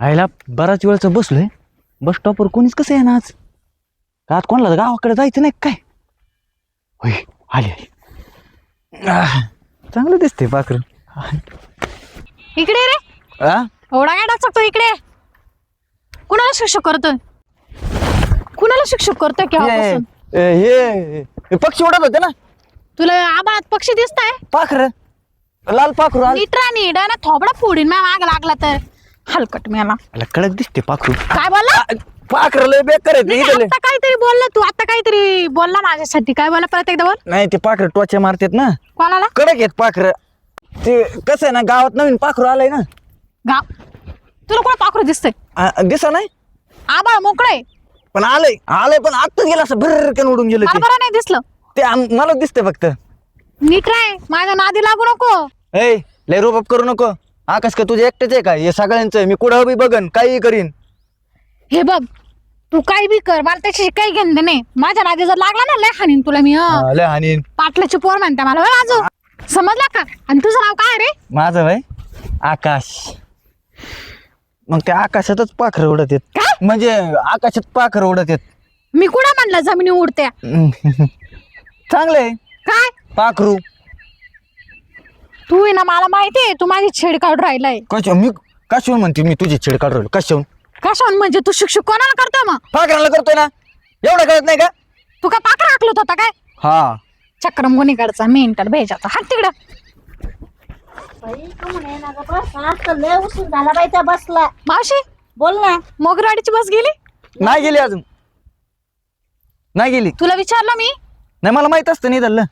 आईला बराच वेळचं बसलोय बस स्टॉपवर कोणीच कसं आहे ना आज का आज कोणाला गावाकडे जायचं नाही काय होय आली चांगलं दिसते पाखर इकडे रे एवढा काय टाकतो इकडे कुणाला शिक्षक करतोय केव्हापासून हे पक्षी उडत होते ना तुला आबाळात पक्षी दिसताय पाखर लाल पाखरू नीट ना थोबडा फोडीन माझ्या माग लागला तर हलकट मला कडक दिसते पाखरू काय बोलला पाखर लय बेकार आहे आता काहीतरी बोलला तू आता काहीतरी बोलला माझ्यासाठी काय बोलला परत एकदा बोल नाही ते पाखर टोच्या मारतात ना कोणाला कडक आहेत पाखर ते कसं आहे ना गावात नवीन पाखरू आलंय ना गाव तुला कोण पाखरू दिसतंय दिसा नाही आबाळ मोकळे पण आलंय पण आत्ताच गेलं असं भरकन उडून गेलं मला ते. बरं नाही दिसलं ते मला दिसतंय फक्त नीट राय माझ्या नादी लागू नको ए लय रोप करू नको आकाश का तुझे एकटेच आहे का हे सगळ्यांचं आहे. मी कुठं बी बघन काही करीन हे बघ तू काही बी कर मला त्याची काही घेणं नाही माझ्या नादी जर लागला ना लय हानीन तुला मी लय हानीन पाटलाची पोर म्हणते मला बाजू समजला का आणि तुझं नाव काय रे माझं भाई आकाश मग त्या आकाशातच पाखरं उडत येत काय? म्हणजे आकाशात पाखरं उडत येत मी कुठं म्हणलं जमिनी उडत्या चांगलंय काय पाखरू तू आहे ना मला माहितीये तू माझी छेड काढून राहिलाय कशाहून म्हणते मी तुझी छेड काढू कशाहून कशावर म्हणजे तू शिक्षक कोणाला करतो मग पाखराला करतोय ना एवढं कळत नाही का तू काय पाखर हाकलत होता काय हा चक्रम गुन्हेगारचा मेंटल भेजाचा हात तिकडं झाला बाई त्या बसला मावशी बोल ना मोगरवाडीची बस गेली नाही गेली अजून नाही गेली तुला विचारलं मी नाही मला माहित असतं नाही झालं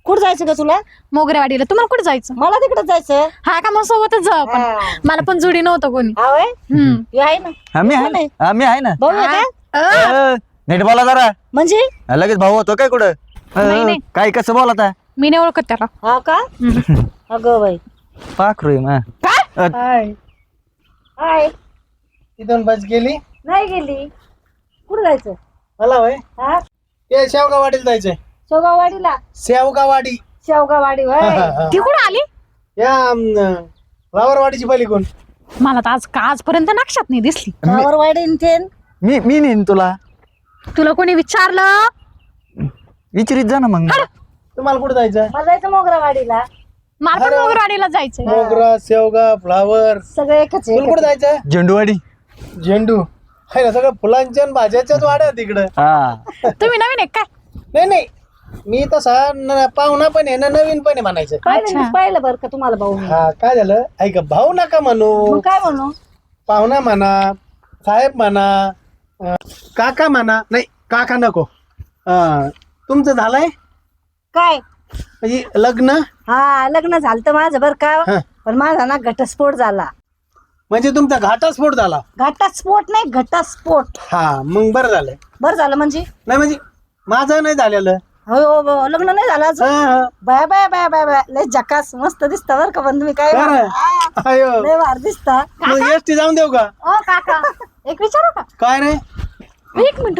कुठं जायचं का तुला मोगरेवाडीला तुम्हाला कुठे जायचं मला तिकडे जायचं हा का मग सोबतच जाऊ आपण हा. मला पण जोडी नव्हतं कोणी हा होय हम्म. हे आहे ना आम्ही आहे नाही. ना आम्ही आहे ना भाऊ आहे का नीट बोला जरा म्हणजे लगेच भाऊ होतो काय कुठं नाही, नाही. काय कसं बोलता मी नाही ओळखत त्याला हा का अगं बाई पाखरू आहे मा काय हाय हाय तिथून बस गेली नाही गेली कुठं जायचं मला होय हा ते शेवगावाडीला जायचंय शेवगाववाडीला शेवगावाडी शेवगाववाडी होय ती कुठं आली या फ्लावरवाडीची पलीकडून मला तर आजपर्यंत नक्षात नाही दिसली गावरवाडी न ते मी नेईन तुला तुला कोणी विचारलं विचारित जा ना मग तुम्हाला कुठं जायचं मला जायचं मोगरावाडीला मला पण मोगरवाडीला जायचंय मोगरा शेवगा फ्लावर सगळं एकच तुला कुठं जायचं झेंडूवाडी झेंडू आहे ना सगळं फुलांच्या आणि भाज्याच्याच वाड्या तिकडं हा तुम्ही नवीन आहे काय नाही नाही मी तसा पाहुणा पण आहे ना नवीन पण आहे म्हणायचं पहिल्यांदाच पाहिलं बरं का तुम्हाला भाऊ मी. हा काय झालं ऐका भाऊ नका म्हणू मग काय म्हणू पाहुणा म्हणा साहेब म्हणा काका म्हणा नाही काका नको तुमचं झालंय काय म्हणजे लग्न हा लग्न झालं तर माझं बरं का हा. पण माझा ना घटस्फोट झाला म्हणजे तुमचा घाटास्फोट झाला घटस्फोट नाही घटस्फोट हा मग बरं झालंय बरं झालं म्हणजे नाही म्हणजे माझं नाही झालेलं हो हो, लग्न नाही झालं अजून हा, हा. Bye bye bye bye bye लय जकास मस्त दिसता बरं का पण तुम्ही काय खरं? हा, अयो लय भारी दिसता मग एसटी जाऊन देऊ का ओ काका एक विचारू का काय रे एक मिनिट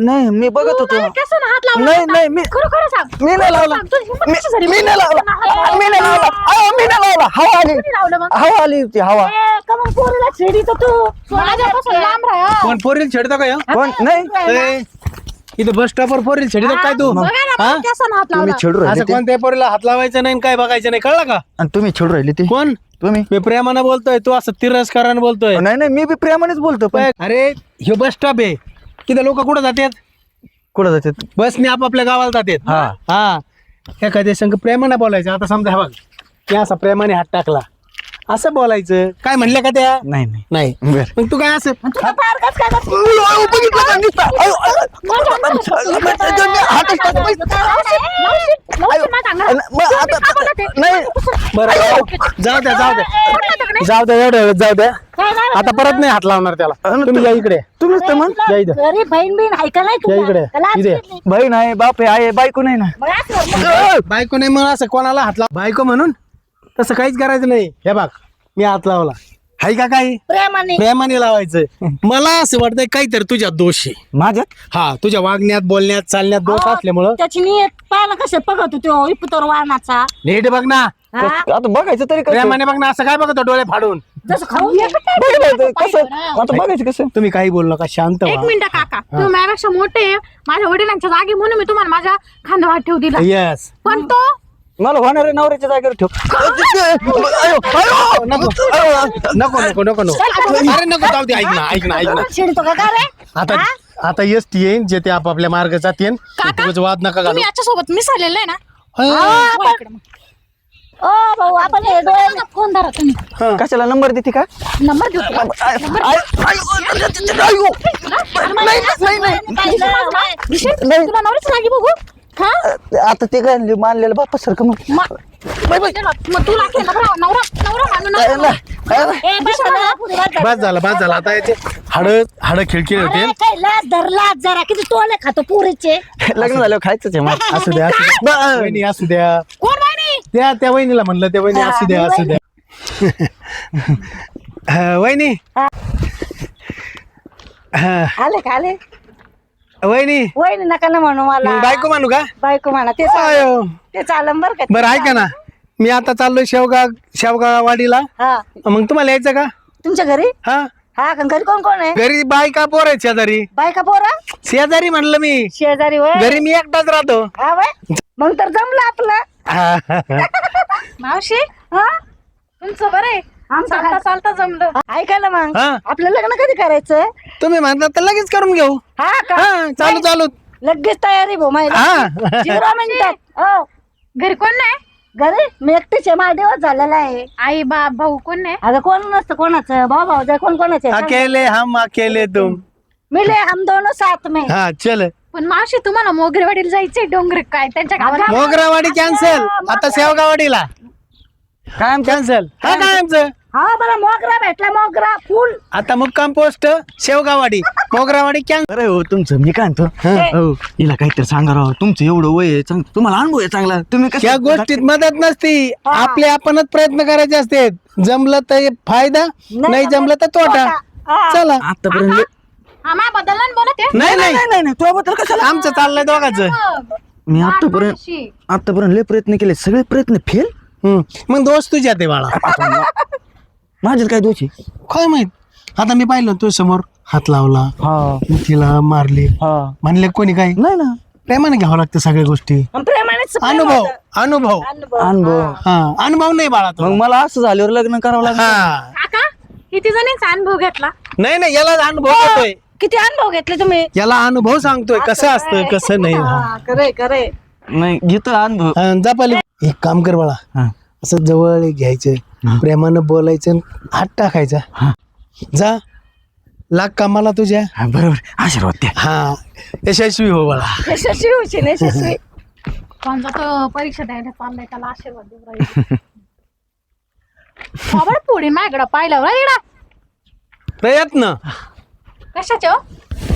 नाही मी बघत होतो कसं हात लावला नाही होता? नाही मी खरं सांग मी नाही लावला सांग, तुझी हिंमत मी कशी झाली? मी नाही लावला मी नाही लावला मी नाही लावला हवा आली कोणी लावलं मग हवा आली होती हवा ए, का मग पोरीला छेडी तर तू माझ्यापासून लांब राहा कोण पोरील छेडतो का ह्यो? कोण नाही ए, इथं बस स्टॉपवर पोरील छेडतो काय तू बघा ना हा? मग कसं हात तुम्ही लावला छेडू राहिले असं ते कोणत्या पोरीला हात लावायचं नाही आणि काय बघायचं नाही कळलं का आणि तुम्ही छेडू राहिले ते कोण तुम्ही मी प्रेमानं बोलतोय तू असं तिरस्कारानं बोलतोय नाही नाही मी बी प्रेमानेच बोलतो पण अरे ह्यो बस स्टॉप आहे तिथे लोक कुठं जातात कुठं जातात बसने आपापल्या गावाला जातात हा हा एखाद्या संघ प्रेमानं बोलायचं आता समजा हा बघ मी असा प्रेमाने हात टाकला असं बोलायचं काय म्हणलं का त्या नाही नाही नाही बर मग तू काय असं तुझा पार कस काय करतो? बघितलं का नुसतं? अयो, हातच टाकू नाही बरं जाऊ द्या जाऊ द्या जाऊ द्या एवढ्या वेळेस जाऊ द्या आता परत नाही हात लावणार त्याला तुम्ही या इकडे तुम्हीच तर म्हण या इथं घरी बहीण बहीण आहे का नाही या तुला? इकडे त्याला इथे आज बहीण आहे बाप आहे बायको नाही ना मग असं कर. बायको नाही म्हणून असं कोणाला हात लाव बायको म्हणून तसं काहीच करायचं नाही हे बघ मी हात लावला हाय का काही प्रेमाने प्रेमाने लावायचं मला असं वाटतंय काहीतरी तुझ्या दोष आहे माझ्यात हा तुझ्या वागण्यात बोलण्यात चालण्यात दोष असल्यामुळं त्याची नियत पाहिलं कसे बघत तो इपुतर वाहनाचा नीट बघ ना आता बघायचं तरी कसं प्रेमाने बघ ना, असं काय बघतो डोळे फाडून. जसं खाऊन घे. बघायचं कसं आता बघायचं कसं तुम्ही काही बोलू नका, शांत एक व्हा. मिनिट काका, तुम्ही माझ्यापेक्षा मोठे आहे. माझ्या वडिलांच्या जागी म्हणून मी तुम्हाला माझ्या खांद्यावर हात ठेवू दिला. येस. पण तो मला होणाऱ्या नवऱ्याच्या जागेवर ठेव. अयो, अयो. नको नको नको नको अरे नको, जाऊ दे. ऐक ना ऐक ना ऐक ना. चिडतो का रे? आता एसटी येईन, जे ते आपापल्या मार्ग जातील. काका, उगाच वाद नका घालू. तुम्ही याच्यासोबत मिसळलेलं आहे ना. हा. वा इकडं मग. ओ भाऊ आपण हे डोळे फोन धरा तुम्ही. कशाला नंबर देते का नंबर देऊ तुला. तुला नवरीच लागी बघू. हा आता ते काय मानलेलं बापासारखं मग मग तू लागते नवरा नवरा नवरा मानून नवरा. ए, बस झालं, पुढे बस झालं. बस झालं आता याचे हाड खिळखिळ होते. अरे, काय लाज धरला जरा किती टोले खातो पुरीचे. लग्न झाल्यावर खायचंच आहे मग. असू द्या वहिनी, असू द्या. कोण बाई त्या वहिनीला म्हणलं, त्या वहिनी असू द्या असू द्या. वहिनी आले का आले? वहिनी वहिनी नका ना म्हणू मला. मग बायको मानू का? बायको म्हणा ते आयो. ते चालम बर का. बरं ऐका ना, मी आता चाललोय शेवगावाडीला. हा मग तुम्हाला यायचं का? तुमच्या घरी? हा हा का घरी कोण कोण आहे? घरी बायका पोर आहेत शेजारी. बायका पोरा शेजारी म्हणलं मी, शेजारी वय. घरी मी एकटाच राहतो. हा वय मग तर जमलं आपलं. मावशी, हा तुमचं बरं आहे. आमचं चालता चालता जमलं. ऐका ना मग हा. आपलं लग्न कधी करायचं? तुम्ही म्हणता तर लगेच करून घेऊ. हा का हा चालू चालू. लगेच तयारी भाऊ माहिती. हा 0 मिनिटात. हो घरी कोण नाही? घरी मी एकटीच आहे. माझा दिवस झालेला आहे. आई बाप भाऊ कोण नाही? अगं कोण नसतं कोणाचं. भाऊ भाऊ जाय कोण कोणाचं आहे? अकेले हम अकेले तुम. मिले हम दोनों साथ में. हा चल. पण मावशी तुम्हाला मोगरेवाडीला जायचंय. डोंगर काय त्यांच्या गावाला? मोगरावाडी कॅन्सल. आता शेवगावाडीला काय कॅन्सल. हा काय आमचं हा मला मोगरा भेटला. मोगरा फुल. आता मुक्काम पोस्ट शेवगावाडी, मोगरावाडी कॅन्सल. अरे हो तुमचं मी काय म्हणतो हो हिला काहीतरी सांगा राव. तुमचं एवढं वय आहे तुम्हाला अनुभव आहे चांगला. तुम्ही या गोष्टीत मदत नसती. आपले आपणच प्रयत्न करायचे असते. जमलं तर फायदा, नाही जमलं तर तोटा. हा. चला. आतापर्यंत हा मा बदलला बोलत आहे. नाही नाही नाही नाही तुझ्याबद्दल कशाला. आमचं चाललंय दोघांचं. मी आतापर्यंत लय प्रयत्न केले. सगळे प्रयत्न फेल. मग दोष तुझ्या ते बाळा. माझ्यात काय दोषी काय माहित. आता मी पाहिलं तू समोर हात लावला, हा तिला मारली, हा म्हणले कोणी काय. नाही ना प्रेमाने घ्यावं लागतं सगळ्या गोष्टी. आणि प्रेमानेच प्रेम अनुभव होतं. अनुभव अनुभव. हा अनुभव नाही बाळा तो. मग मला असं झाल्यावर लग्न करावं लागलं. हा काका किती जणींचा अनुभव घेतला? नाही नाही याला अनुभव येतोय. किती अनुभव घेतले तुम्ही? याला अनुभव सांगतोय कसं असतं कसं नाही. हा, खरे खरे. नाही घेतो अनुभव. जा पाहिलं. एक काम कर बाळा, हा. असं जवळ घ्यायचं, प्रेमानं बोलायचं, हात टाकायचा. जा लाग कामाला तुझ्या. हा, बरोबर आशीर्वाद द्या. हा यशस्वी हो बाळा. यशस्वी होशी नाही यशस्वी. कोणता तो परीक्षा द्यायला चाललाय त्याला आशीर्वाद देऊ राहील. बाबा पुढे माझ्याकडं पाहिलं इकडं. प्रयत्न कशाचे हो?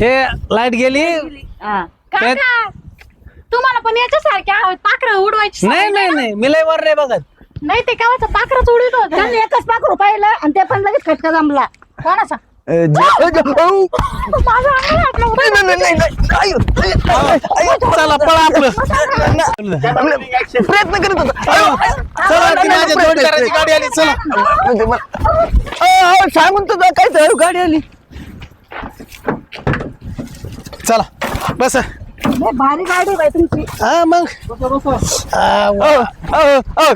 हे लाईट गेली. हा. काका तुम्हाला पण याच्यासारख्या पाखरं उडवायची नाही सवय नाही नाही मी लय वर नाही बघत. नाही ते केव्हाचं पाखरच उडीत होत. त्यांनी एकच पाखरू पाहिलं आणि ते पण लगेच खटका जमला. कोणाचा? माझा अंगाला हात लावून चला पळा आपलं. प्रयत्न करत होता. चला ती माझ्या जोडीदाराची गाडी आली. चला सांगून तुझा काय तर गाडी आली. चला बस. लय भारी गाडी बाई तुमची. हा मग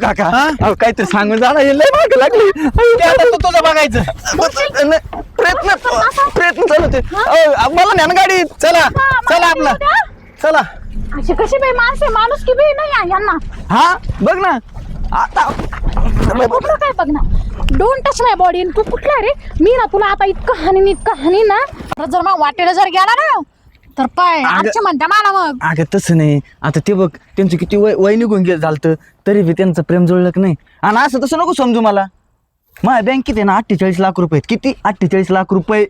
काका हा? काहीतरी सांगून जाणार लय माग लागली. ते आता तू तुझं बघायचं. प्रयत्न चालू होते. मला न्या ना गाडी. चला चला आपला चला. अशी कशी बाई माणूस की बी नाही आहे यांना. हा बघ ना आता कुठलं काय बघ ना. Don't touch my body. तू कुठला रे? मी ना तुला आता इतकं हानी ना जर मग वाटेला जर गेला ना तर पाय आजचे म्हणता मला मग. अगं तसं नाही. आता ते बघ त्यांचं किती वय निघून गेलं झालं तरी बी त्यांचं प्रेम जुळलं की नाही. आणि असं तसं नको समजू मला. माझ्या बँकेत आहे ना 48 लाख रुपये. किती 48 लाख रुपये.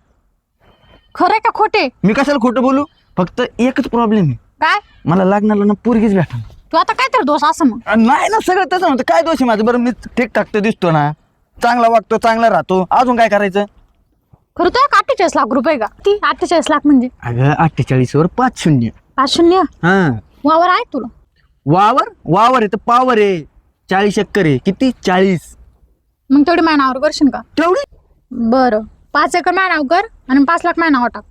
खरे का खोटे? मी कशाला खोटं बोलू. फक्त एकच प्रॉब्लेम आहे. काय? मला लागणार ना पोरगीच भेटा. तू आता काय तर दोष असं मग? नाही ना सगळं तसं म्हणतं. काय दोष आहे माझं. बरं मी ठीकठाक तर दिसतो ना, चांगला वागतो, चांगला राहतो. अजून काय करायचं. खरं तो 48 लाख रुपये का? ती 48 लाख म्हणजे अगं 48 वर 5 शून्य. 5 शून्य. हा वावर आहे तुला? वावर आहे तर पावर आहे. 40 एकर आहे. किती? 40. मग तेवढी माझ्या नावावर करशील का? तेवढी बरं 5 एकर माझ्या नाव कर आणि 5 लाख माझ्या नावावर टाक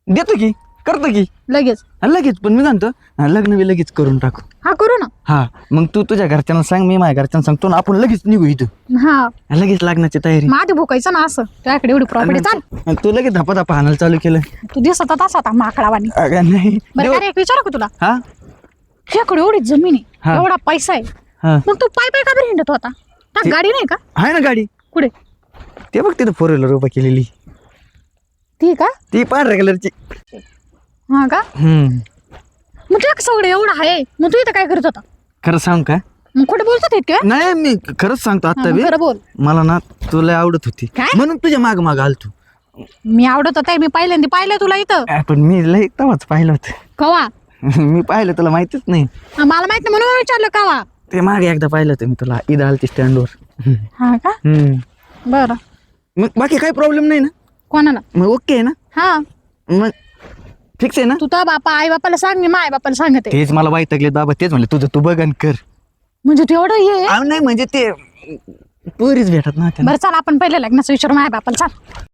देतो की, करतो की. लगेच. हा, लगेच. पण मी म्हणतो लग्न बी लगेच करून टाकू. हा करू ना. हा, मग तू तुझ्या घरच्यांना सांग, मी माझ्या घरच्यांना सांगतो ना, आपण लगेच निघू इथं. हा लगेच लग्नाची तयारी. मग आधी भुकायचं ना असं त्याकडे एवढी प्रॉपर्टी. चाल आणि तू लगेच धपा धपा हाणायला चालू केलं. तू दिसत असा आता माकडावानी. अगं नाही. बरं अरे एक विचारू का तुला? हा ह्याकडे एवढी जमीन हा. आहे, एवढा पैसा आहे, हा, मग तू पाय पाय का बरं हिंडत होता? त्या गाडी नाही का? आहे ना गाडी. कुठे? ते बघ तिथं 4 व्हीलर उभा केलेली. ती का? ती पांढऱ्या कलरची. हा का? मग तुला सगळं एवढं आहे, मग तू इथं काय करत होता? खरं सांग का? मग कुठे बोलतात इतके? नाही, मी खरंच सांगतो आता बी. खरं बोल. मला ना तुला आवडत होती काय? म्हणून तुझ्या माग माग आलतो. मी आवडत होता, मी पहिल्यांदा पाहिलं तुला इथं. पण मी लई तवाच पाहिलं होतं. कवा? मी पाहिलं, तुला माहितीच नाही. मला माहित नाही म्हणून विचारलं कवा. ते मागे एकदा पाहिलं होतं मी तुला, इथं आलती स्टँडवर. हा का? बरं. मग बाकी काही प्रॉब्लेम नाही ना? कोणाला? मग ओके आहे ना? हा मग फिक्स आहे ना? तू तर बापा आई बापाला सांग, मी आई बापाला सांगते. तेच मला वैतागले बाबा, तेच म्हणले तुझं तू बघ आणि कर. म्हणजे तू एवढं हे? नाही म्हणजे ते पुरीच भेटत ना. बरं चाल आपण पहिले लग्नाचं विचारू माझ्या बापाला. चाल.